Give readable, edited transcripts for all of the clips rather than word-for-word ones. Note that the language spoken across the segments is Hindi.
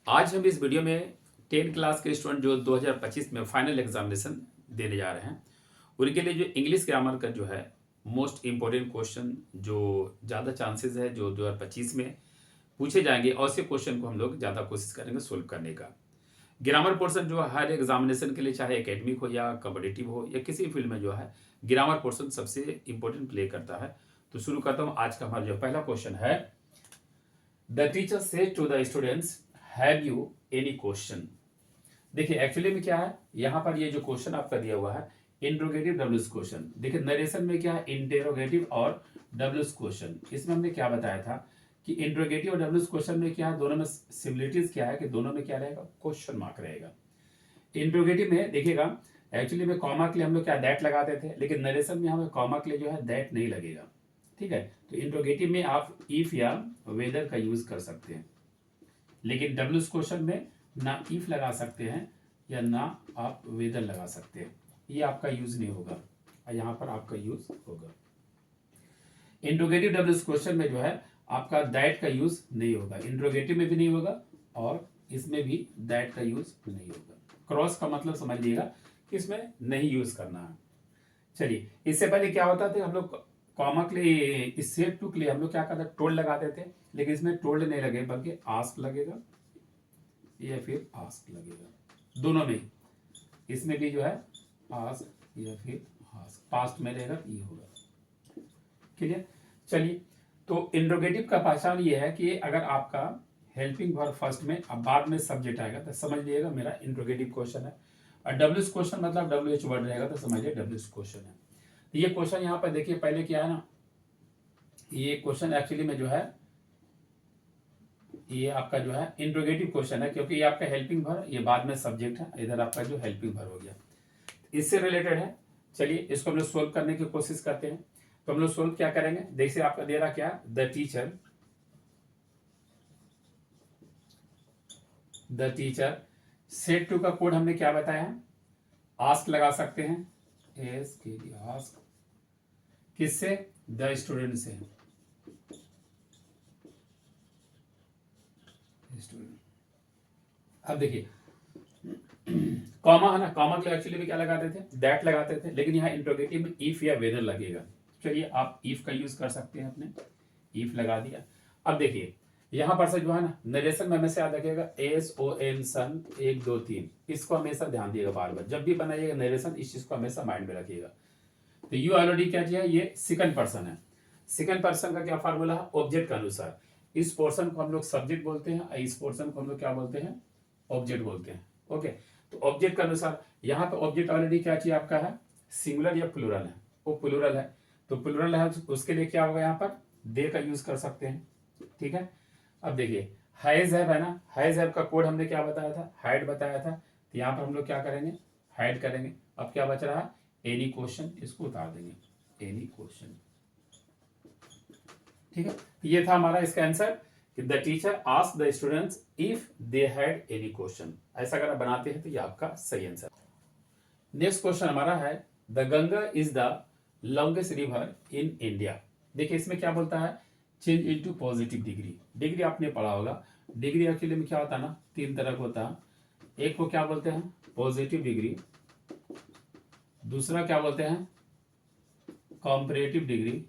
आज हम इस वीडियो में 10 क्लास के स्टूडेंट जो 2025 में फाइनल एग्जामिनेशन देने जा रहे हैं उनके लिए जो इंग्लिश ग्रामर का जो है मोस्ट इम्पोर्टेंट क्वेश्चन जो ज़्यादा चांसेस है जो 2025 में पूछे जाएंगे और से क्वेश्चन को हम लोग ज़्यादा कोशिश करेंगे सोल्व करने का। ग्रामर पोर्शन जो हर एग्जामिनेशन के लिए चाहे एकेडमिक हो या कॉम्पिटिटिव हो या किसी फील्ड में जो है ग्रामर पोर्शन सबसे इंपॉर्टेंट प्ले करता है। तो शुरू करता हूँ। आज का हमारा जो पहला क्वेश्चन है, the teacher said to the students have you any question. देखिए एक्चुअली में क्या है, यहाँ पर ये जो क्वेश्चन आपका दिया हुआ है इंट्रोगेटिव डब्ल्यूएस क्वेश्चन। देखिए नरेशन में क्या है, इंटेरोगेटिव और डब्ल्यूएस क्वेश्चन। इसमें हमने क्या बताया था कि इंट्रोगेटिव और डब्ल्यूएस क्वेश्चन में क्या है, दोनों में सिमिलरिटीज क्या है कि दोनों में क्या रहेगा, क्वेश्चन मार्क रहेगा। इंट्रोगेटिव में देखिएगा एक्चुअली में कॉमा के लिए हम लोग क्या दैट लगाते थे, लेकिन नरेशन में हमें कॉमा के लिए जो है दैट नहीं लगेगा। ठीक है, तो इंट्रोगेटिव में आप इफ या वेदर का यूज कर सकते हैं, लेकिन डब्ल्यूएस क्वेश्चन में ना इफ लगा सकते हैं या ना आप वेदर लगा सकते हैं, ये आपका यूज नहीं होगा और यहाँ पर आपका यूज होगा। इंट्रोगेटिव डब्ल्यूएस क्वेश्चन में जो है आपका दैट का यूज नहीं होगा, इंट्रोगेटिव में भी नहीं होगा और इसमें भी दैट का यूज नहीं होगा। क्रॉस का मतलब समझ लीजिएगा कि इसमें नहीं यूज करना है। चलिए, इससे पहले क्या होता था, हम लोग कॉमा के लिए इस सेट टू के लिए हम लोग क्या करते टोल्ड लगाते थे, लेकिन इसमें टोल्ड नहीं लगे बल्कि आस्क लगेगा या फिर आस्क लगेगा, दोनों में। इसमें भी जो है आस्क या फिर आस्क, पास्ट में रहेगा ये होगा। क्लियर। चलिए, तो इंट्रोगेटिव का पहचान ये है कि अगर आपका हेल्पिंग वर्ब फर्स्ट में अब बाद में सब्जेक्ट आएगा तो समझ लीजिएगा मेरा इंट्रोगेटिव क्वेश्चन है। और डब्ल्यूएस क्वेश्चन मतलब डब्ल्यूएच वर्ड रहेगा तो समझिए डब्ल्यूएस क्वेश्चन है। तो ये क्वेश्चन यहाँ पर देखिए पहले क्या है ना, ये क्वेश्चन एक्चुअली में जो है ये आपका जो है इंट्रोगेटिव क्वेश्चन है, क्योंकि ये आपका हेल्पिंग वर्ब, ये बाद में सब्जेक्ट है, इधर आपका जो हेल्पिंग वर्ब हो गया, इससे रिलेटेड है। चलिए इसको हम लोग सोल्व करने की कोशिश करते हैं। तो हम लोग सोल्व क्या करेंगे, देखिए आपका दे रहा क्या, द टीचर सेट टू का कोड हमने क्या बताया है, आस्क लगा सकते हैं, एस के डी आस्क, किससे, द स्टूडेंट से, स्टूडेंट। अब देखिए कॉमा है ना, कॉमा के लिए एक्चुअली भी क्या लगाते थे, दैट लगाते थे, लेकिन यहाँ इंट्रोगेटिव में इफ या वेदर लगेगा। चलिए आप इफ का यूज कर सकते हैं, अपने इफ लगा दिया। अब देखिए यहाँ पर से जो है ना नरेशन में हमेशा याद रखिएगा SON सन 1 2 3, इसको हमेशा ध्यान दिएगा, बार बार जब भी बनाइएगा नरेशन इस चीज को हमेशा माइंड में रखिएगा। तो यू ऑलरेडी क्या किया, ये सेकंड पर्सन है, सेकंड पर्सन का क्या फार्मूला है, ऑब्जेक्ट के अनुसार। इस पोर्शन को हम लोग सब्जेक्ट बोलते हैं और इस पोर्शन को हम लोग क्या बोलते हैं, ऑब्जेक्ट बोलते हैं। ओके, तो ऑब्जेक्ट के अनुसार यहाँ पे ऑब्जेक्ट ऑलरेडी क्या चाहिए आपका है, सिंगुलर या प्लूरल है, वो प्लूरल है, तो प्लूरल है उसके लिए क्या होगा, यहाँ पर दे का यूज कर सकते हैं। ठीक है, अब देखिए हैज है ना, हैज हैव का कोड हमने क्या बताया था, हाइड बताया था, तो यहाँ पर हम लोग क्या करेंगे, हाइड करेंगे। अब क्या बच रहा है, एनी क्वेश्चन, इसको उतार देंगे, एनी क्वेश्चन। ठीक है, ये था हमारा इसका आंसर कि the teacher asked the students if they had any question. ऐसा अगर आप बनाते हैं तो ये आपका सही आंसर। नेक्स्ट क्वेश्चन हमारा है, the Ganga is the longest river in India. देखिए इसमें क्या बोलता है, change into positive degree. Degree आपने पढ़ा होगा, डिग्री एक्चुअली में क्या होता है ना, 3 तरह का होता है। एक को क्या बोलते हैं, पॉजिटिव डिग्री, दूसरा क्या बोलते हैं, कॉम्परेटिव डिग्री,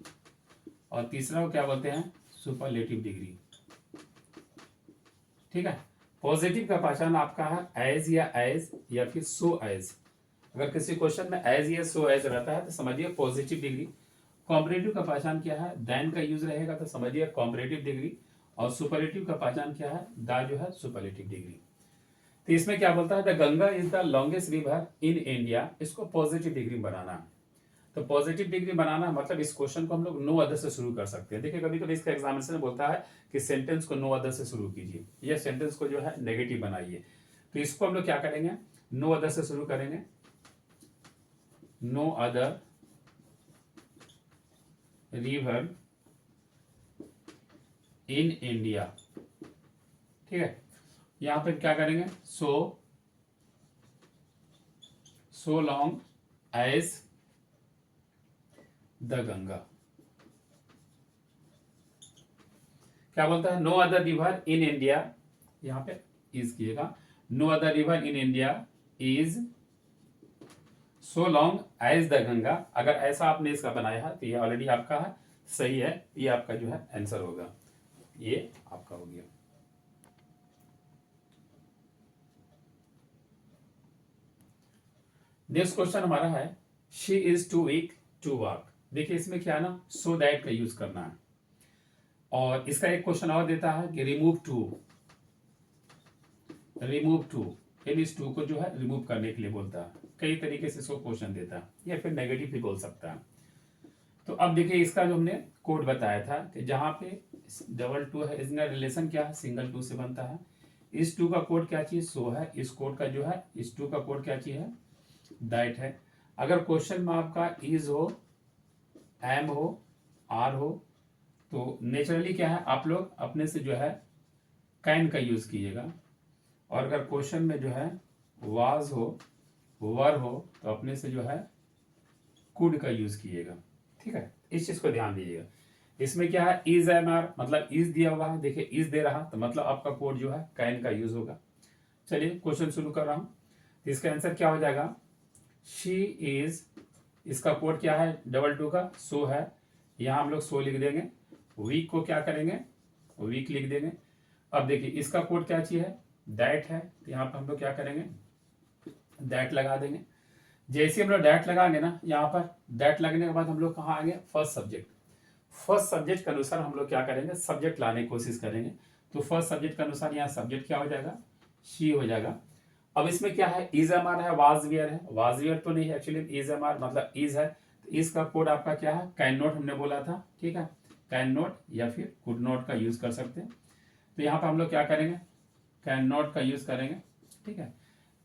और तीसरा को क्या बोलते हैं, सुपरलेटिव डिग्री। ठीक है, पॉजिटिव का पहचान आपका है एज या फिर सो एज। अगर किसी क्वेश्चन में एज या सो एज रहता है तो समझिए पॉजिटिव डिग्री। कॉम्परेटिव का पहचान क्या है, देन का यूज रहेगा तो समझिए कॉम्परेटिव डिग्री, और सुपरलेटिव का पहचान क्या है, द जो है सुपरलेटिव डिग्री। तो इसमें क्या बोलता है, the Ganga is the longest river in India, इसको पॉजिटिव डिग्री बनाना है। तो पॉजिटिव डिग्री बनाना मतलब इस क्वेश्चन को हम लोग नो अदर से शुरू कर सकते हैं। देखिए कभी कभी इसका एग्जामिनेशन बोलता है कि सेंटेंस को नो अदर से शुरू कीजिए या सेंटेंस को जो है नेगेटिव बनाइए। तो इसको हम लोग क्या करेंगे, नो अदर से शुरू करेंगे, no other river in India. ठीक है, यहां पर क्या करेंगे, so long as the Ganga. क्या बोलता है, no other river in India, यहाँ पे इज किएगा। No other river in India is so long as the Ganga. अगर ऐसा आपने इसका बनाया है तो ये ऑलरेडी आपका है, सही है, ये आपका जो है आंसर होगा, ये आपका हो गया। नेक्स्ट क्वेश्चन हमारा है she is too weak to walk. देखिए इसमें क्या है ना, सो दैट का यूज करना है। और इसका एक क्वेश्चन और देता है कि रिमूव टू, यानी इस टू को जो है रिमूव करने के लिए बोलता है। कई तरीके से इसको क्वेश्चन देता है, या फिर नेगेटिव भी बोल सकता है। तो अब देखिए इसका जो हमने कोड बताया था कि जहां पे डबल टू है, इसका रिलेशन क्या है, सिंगल टू से बनता है। इस टू का कोड क्या चीज, सो है। इस कोड का जो है, इस टू का कोड क्या चीज है, दैट है। अगर क्वेश्चन में आपका इज हो, एम हो, आर हो, तो नेचुरली क्या है, आप लोग अपने से जो है कैन का यूज कीजिएगा। और अगर क्वेश्चन में जो है वाज हो, वर हो, तो अपने से जो है कुड का यूज कीजिएगा। ठीक है, इस चीज को ध्यान दीजिएगा। इसमें क्या है, इज एम आर, मतलब इज दिया हुआ है, देखिए इज दे रहा, तो मतलब आपका कोड जो है कैन का यूज होगा। चलिए क्वेश्चन शुरू कर रहा हूं। तो इसका आंसर क्या हो जाएगा, शी इज, इसका कोड क्या है, डबल टू का सो है, यहां हम लोग सो लिख देंगे। वीक को क्या करेंगे, वीक लिख देंगे। अब देखिए इसका कोड क्या चाहिए है, दैट है, तो यहाँ पर हम लोग क्या करेंगे, दैट लगा देंगे। जैसे हम लोग दैट लगाएंगे ना, यहाँ पर दैट लगने के बाद हम लोग कहाँ आएंगे, फर्स्ट सब्जेक्ट। फर्स्ट सब्जेक्ट के अनुसार हम लोग क्या करेंगे, सब्जेक्ट लाने की कोशिश करेंगे। तो फर्स्ट सब्जेक्ट के अनुसार यहाँ सब्जेक्ट क्या हो जाएगा, शी हो जाएगा। अब इसमें क्या है, इज एम आर है, वाज वियर है, वाज वियर तो नहीं है एक्चुअली, इज एम आर मतलब इज है। तो इसका कोड आपका क्या है, कैन नॉट हमने बोला था। ठीक है, कैन नॉट या फिर कुड नॉट का यूज कर सकते हैं। तो यहाँ पर हम लोग क्या करेंगे, कैन नॉट का यूज करेंगे। ठीक है,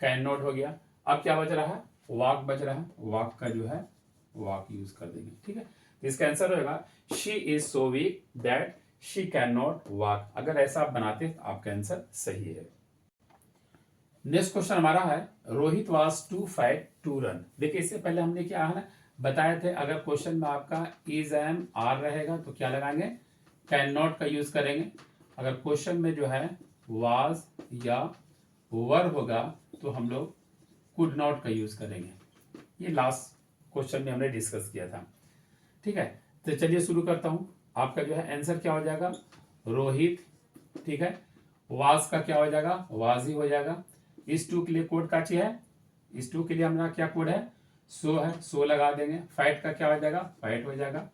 कैन नॉट हो गया। अब क्या बच रहा है, वॉक बच रहा है, वॉक का जो है वॉक यूज कर देंगे। ठीक है, तो इसका आंसर होगा she is so weak that she can not walk. अगर ऐसा आप बनाते तो आपका आंसर सही है। नेक्स्ट क्वेश्चन हमारा है Rohit was too fat to run. देखिए इससे पहले हमने क्या है ना बताए थे, अगर क्वेश्चन में आपका इज एम आर रहेगा तो क्या लगाएंगे, कैन नॉट का यूज करेंगे। अगर क्वेश्चन में जो है वाज या वर होगा तो हम लोग कुड नॉट का यूज करेंगे। ये लास्ट क्वेश्चन में हमने डिस्कस किया था। ठीक है, तो चलिए शुरू करता हूं। आपका जो है आंसर क्या हो जाएगा, रोहित। ठीक है, वाज का क्या हो जाएगा, वाज ही हो जाएगा। इस टू के लिए कोड का चाहिए है, इस टू के लिए हमारा क्या कोड है, सो है, सो लगा देंगे। फाइट का क्या हो जाएगा, फाइट हो जाएगा।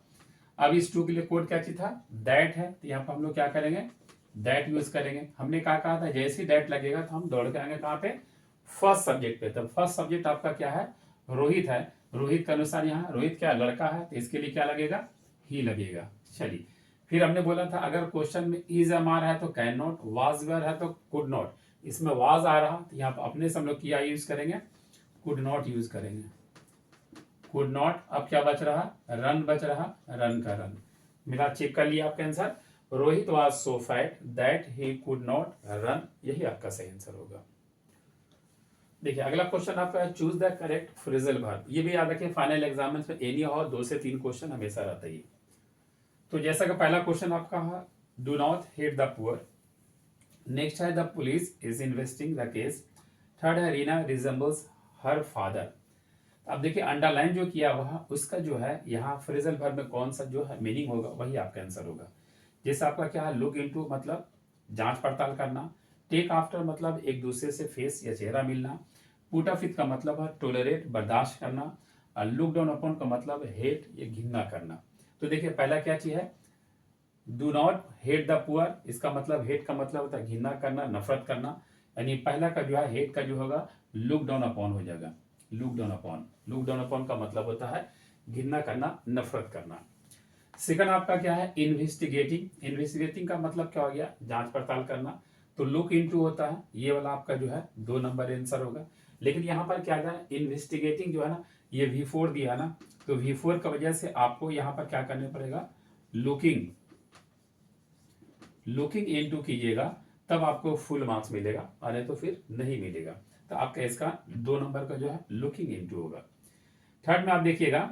अब इस टू के लिए कोड क्या चाहिए था, दैट है, तो यहाँ पर हम लोग क्या करेंगे, दैट यूज करेंगे। हमने कहा था जैसे ही दैट लगेगा तो हम दौड़ के आएंगे कहाँ पे, फर्स्ट सब्जेक्ट पे। तो फर्स्ट सब्जेक्ट आपका क्या है, रोहित है। रोहित के अनुसार यहाँ रोहित क्या लड़का है, तो इसके लिए क्या लगेगा, ही लगेगा। चलिए फिर हमने बोला था अगर क्वेश्चन में इज एम आर है तो कैन नॉट, वाज वेयर है तो कुड नॉट। इसमें वाज आ रहा तो यहाँ पर अपने से हम लोग क्या यूज करेंगे, कुड नॉट यूज करेंगे। Could not. अब क्या बच रहा, रन बच रहा, रन का रन मिला। चेक कर लिया आपका answer, Rohit was so fat that he could not run, यही आपका सही आंसर होगा। देखिए अगला क्वेश्चन आपका choose the correct phrasal verb. ये भी याद रखिए फाइनल एग्जाम में एनी और 2 से 3 क्वेश्चन हमेशा रहता ही। तो जैसा कि पहला क्वेश्चन आपका है do not hate the poor. Next है the police is investing the case. Third है रीना रिजेंबल्स हर फादर। अब देखिए अंडरलाइन जो किया हुआ उसका जो है यहाँ फ्रेजल वर्ब में कौन सा जो है मीनिंग होगा वही आपका आंसर होगा। जैसे आपका क्या है, लुक इनटू मतलब जांच पड़ताल करना। टेक आफ्टर मतलब एक दूसरे से फेस या चेहरा मिलना। पुट अप विथ का मतलब है टोलरेट बर्दाश्त करना। लुक डाउन अपॉन का मतलब हेट या घिनना करना। तो देखिए पहला क्या चीज है, do not hate the poor, इसका मतलब हेट का मतलब होता है घिनना करना, नफरत करना। यानी पहला का जो है हेट का जो होगा लुक डाउन अपॉन हो जाएगा। Look down upon, look down upon का मतलब होता है घिनना करना, नफरत करना। सेकंड आपका क्या है, इन्वेस्टिगेटिंग। इन्वेस्टिगेटिंग का मतलब क्या हो गया, जांच पड़ताल करना। तो लुक इनटू होता है, ये वाला आपका जो है 2 नंबर आंसर होगा। लेकिन यहाँ पर क्या है, इन्वेस्टिगेटिंग जो है ना ये V4 दिया ना, तो V4 की वजह से आपको यहाँ पर क्या करना पड़ेगा, लुकिंग, लुकिंग इनटू कीजिएगा तब आपको फुल मार्क्स मिलेगा, और तो फिर नहीं मिलेगा। तो आपका इसका 2 नंबर का जो है लुकिंग इनटू होगा। थर्ड में आप देखिएगा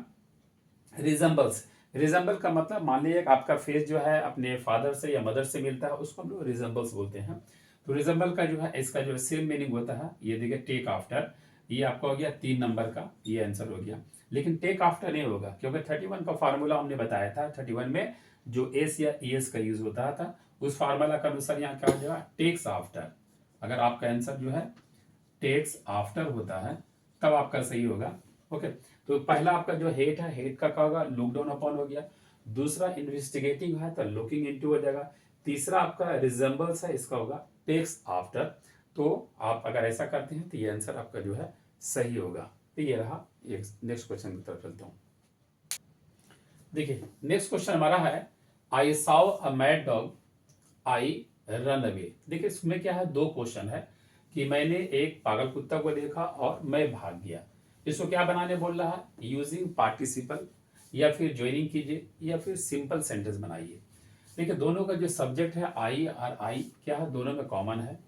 रिजम्बल्स। रिजम्बल का मतलब मान लीजिए आपका फेस जो है अपने फादर से या मदर से मिलता है, उसको हम लोग रिजम्बल्स बोलते हैं। तो रिजेंबल का जो है इसका जो सेम मीनिंग होता है, ये देखिए टेक आफ्टर, ये आपका हो गया 3 नंबर का, ये आंसर हो गया। लेकिन टेक आफ्टर नहीं होगा, क्योंकि 31 का फार्मूला हमने बताया था, 31 में जो एस या एस का यूज होता था, उस फार्मूला के अनुसार यहाँ क्या हो जाएगा, टेक्स आफ्टर। अगर आपका आंसर जो है टेक्स आफ्टर होता है तब आपका सही होगा। ओके, तो पहला आपका जो हेट है, हेट का क्या होगा, लुक डाउन अपॉन हो गया। दूसरा इन्वेस्टिगेटिंग है तो लुकिंग इनटू हो जाएगा। तीसरा आपका रिजेंबल्स है, इसका होगा टेक्स आफ्टर। तो आप अगर ऐसा करते हैं तो ये आंसर आपका जो है सही होगा। तो ये रहा। नेक्स्ट क्वेश्चन की तरफ चलता हूं। देखिए नेक्स्ट क्वेश्चन हमारा है, I saw a mad dog I run away. देखिए इसमें क्या है, दो क्वेश्चन है कि मैंने एक पागल कुत्ता को देखा और मैं भाग गया। इसको क्या बनाने बोल रहा है, यूजिंग पार्टिसिपल, या फिर ज्वाइनिंग कीजिए, या फिर सिंपल सेंटेंस बनाइए। देखिए दोनों का जो सब्जेक्ट है आई और आई क्या है, दोनों में कॉमन है।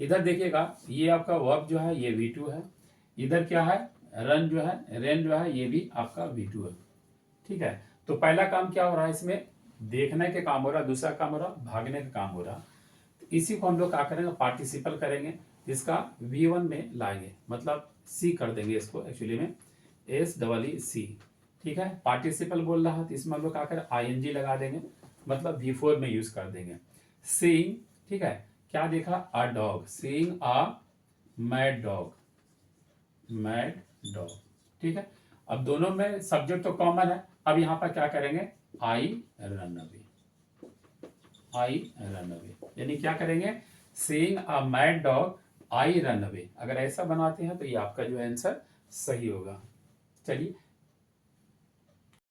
इधर देखिएगा ये आपका वर्ब जो है ये V2 है, इधर क्या है रन जो है, रेन जो है ये भी आपका V2 है। ठीक है, तो पहला काम क्या हो रहा है इसमें, देखने के काम हो रहा है, दूसरा काम हो रहा है भागने का काम हो रहा है। तो इसी को हम लोग क्या करेंगे, पार्टिसिपल करेंगे, इसका V1 में लाएंगे, मतलब सी कर देंगे इसको, एक्चुअली में SEEC। ठीक है, पार्टिसिपल बोल रहा है तो इसमें हम लोग क्या करें, ING लगा देंगे, मतलब V4 में यूज कर देंगे। सीइंग, ठीक है, क्या देखा, a dog, seeing a mad dog, mad dog. ठीक है, अब दोनों में सब्जेक्ट तो कॉमन है। अब यहाँ पर क्या करेंगे, I run away, I run away, यानी क्या करेंगे, seeing a mad dog I run away. अगर ऐसा बनाते हैं तो ये आपका जो आंसर सही होगा। चलिए